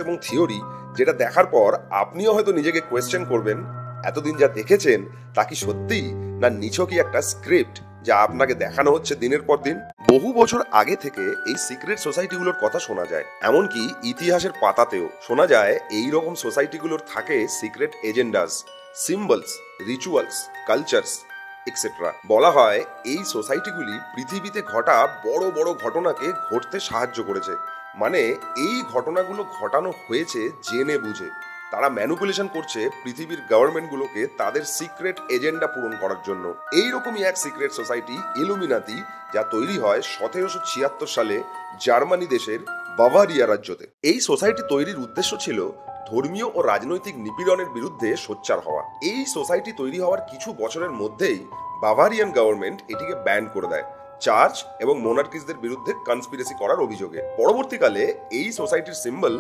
এবং থিওরি যেটা দেখার পর আপনিও হয়তো নিজেকে কোয়েশ্চেন করবেন, এতদিন যা দেখেছেন তা কি সত্যি, না নিছকই একটা স্ক্রিপ্ট যা আপনাকে দেখানো হচ্ছে দিনের পর দিন। বহু বছর আগে থেকে এই সিক্রেট সোসাইটিগুলোর কথা শোনা যায়, এমনকি ইতিহাসের পাতাতেও শোনা যায় এই রকম সোসাইটিগুলোর থাকে secret agendas, symbols, rituals, cultures etcetera. বলা হয় এই সোসাইটিগুলি পৃথিবীতে ঘটা বড় বড় ঘটনাকে ঘটতে সাহায্য করেছে, মানে এই ঘটনাগুলো ঘটানো হয়েছে জেনে বুঝে। তারা ম্যানিপুলেশন করছে পৃথিবীর গভর্নমেন্টগুলোকে তাদের সিক্রেট এজেন্ডা পূরণ করার জন্য। এইরকমই এক সিক্রেট সোসাইটি ইলুমিনাতি, যা তৈরি হয় 1776 সালে জার্মানি দেশের বাভারিয়া রাজ্যতে। এই সোসাইটি তৈরির উদ্দেশ্য ছিল ধর্মীয় ও রাজনৈতিক নিপীড়নের বিরুদ্ধে সোচ্চার হওয়া। এই সোসাইটি তৈরি হওয়ার কিছু বছরের মধ্যেই বাভারিয়ান গভর্নমেন্ট এটিকে ব্যান করে দেয় চার্চ এবং মোনার্কিসদের বিরুদ্ধে কনস্পিরেসি করার অভিযোগে। পরবর্তীকালে এই সোসাইটির সিম্বল